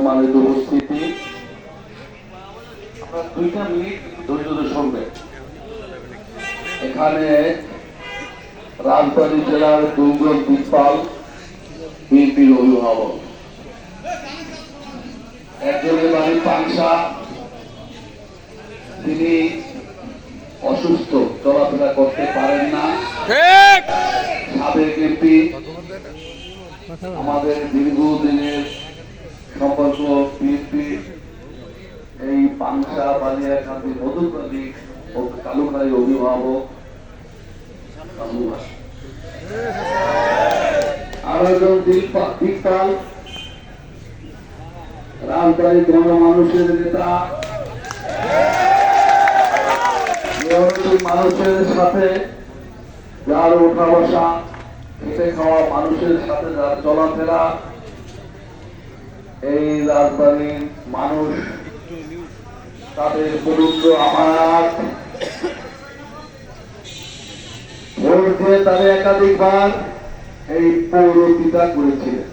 সম্মানিত উপস্থিতি, আমরা 2টা মিনিট ধৈর্য ধরে শুনবেন। এখানে রাজধানী জেলার দুর্গম দিকপাল বিএনপির অভিভাবক, একজনের বাড়ি পাংশা, তিনি অসুস্থ, চলাফেরা করতে পারেন না। সাবেক এমপি, আমাদের দীর্ঘদিনের সম্পর্ক বিএনপি এই পাংশা বালিয়াকান্দি মধুকান্দি ও কালুখালী অভিভাবক আরো একজন দিকপাল, রাজবাড়ী গণমানুষের নেতা, মানুষের সাথে যার ওঠা বসা, খেটে খাওয়া মানুষের সাথে যার চলাফেরা, এই রাজধানীর মানুষ তাদের পবিত্র আমানত ভোট দিয়ে তাদের একাধিকবার এই পৌরপিতা করেছিলেন।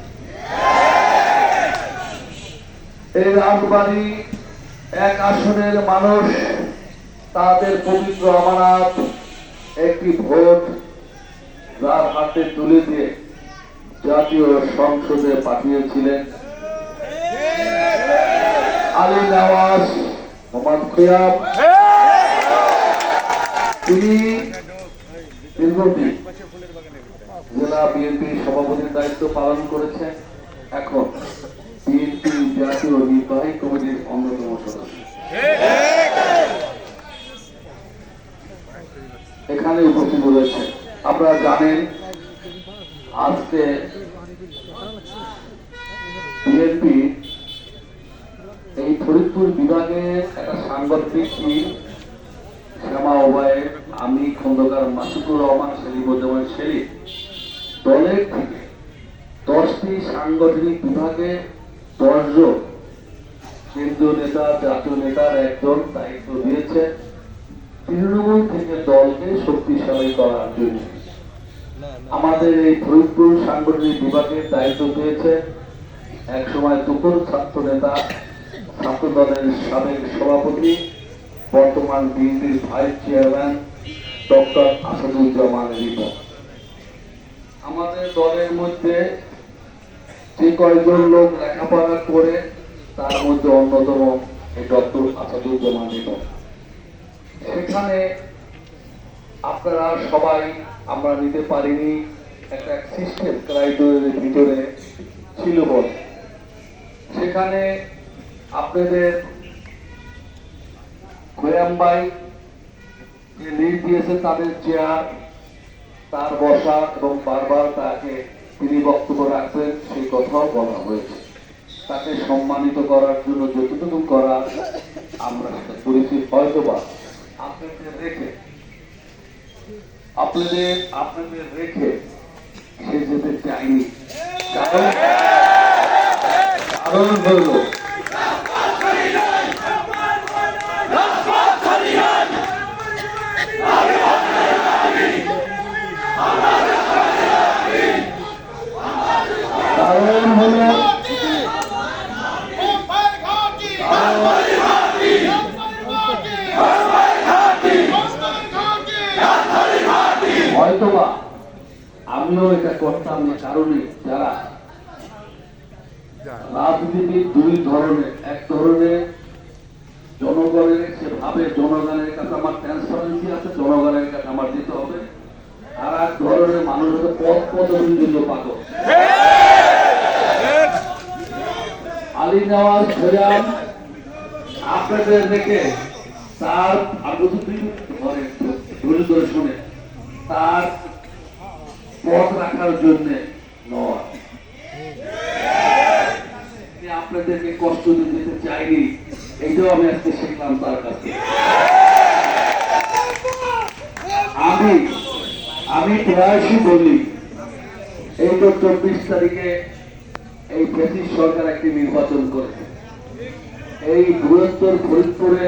এই রাজবাড়ী 1 আসনের মানুষ তাদের পবিত্র আমানত একটি ভোট যার হাতে তুলে দিয়ে জাতীয় সংসদে পাঠিয়েছিলেন। আলী নওয়াজ মোহাম্মদ খোয়াব, তিনি দীর্ঘদিন জেলা বিএনপির সভাপতির দায়িত্ব পালন করেছেন, এখন বিএনপি জাতীয় নির্বাহী কমিটির অন্যতম সদস্য। এখানে উপস্থিত রয়েছে, আপনারা জানেন আজকে বিএনপি এই ফরিদপুর বিভাগের একটা সাংগঠনিক টিম, শ্যামা ওবায়েদ, আমি খন্দকার মাসুদুর রহমান, সেলিমুজ্জামান সেলিম, দলের থেকে 10টি সাংগঠনিক বিভাগে 10 জন কেন্দ্রীয় নেতা, জাতীয় নেতার একজন দায়িত্ব দিয়েছে তৃণমূল থেকে দলকে শক্তিশালী করার জন্য। আমাদের এই ফরিদপুর সাংগঠনিক বিভাগের দায়িত্ব পেয়েছে একসময় দুপুর ছাত্র নেতা, ছাত্র দলের সাবেক সভাপতি, বর্তমান বিএনপির vice chairman doctor Asaduzzaman Ripon. আমাদের দলের মধ্যে যে কয়েকজন লোক লেখাপড়া করে তার মধ্যে অন্যতম এই ডক্টর আসাদুজ্জামান রিপন। সেখানে আপনারা সবাই আমরা নিতে পারিনি, একটা সিস্টেম ক্রাইটেরিয়ার ভিতরে ছিল বলে সেখানে আপনাদের খোয়াম্বাই যে লিড দিয়েছে তাদের চেয়ার, তার বসা এবং বারবার তাকে তিনি বক্তব্য রাখবেন সেই কথাও বলা হয়েছে। তাকে সম্মানিত করার জন্য যতটুকু করা আমরা করেছি, হয়তোবা আপনাদের রেখে সে যেতে চাইনি। কারণ হল হয়তোবা আমিও এটা করতাম না, কারণে যারা রাজনীতিবিদ 2 ধরনের, এক ধরনের জনগণের, সে ভাবে জনগণের কাছে আমার ট্রান্সপারেন্সি আছে, জনগণের কাছে আমার দিতে হবে, আর এক ধরনের মানুষ হচ্ছে পদবির জন্য পাগল। আলী নওয়াজ খোয়াব আপনাদের দেখে তার ধরে ধরে শুনে তার পথ রাখার জন্য নয়, আপনাদেরকে কষ্ট দিতে চাইনি, এইটাও আমি আজকে শিখলাম তার কাছে। আমি প্রায়শই বলি এই তো 24 তারিখে এই ব্রিটিশ সরকার একটি নির্বাচন করেছে, এই বৃহত্তর ফরিদপুরে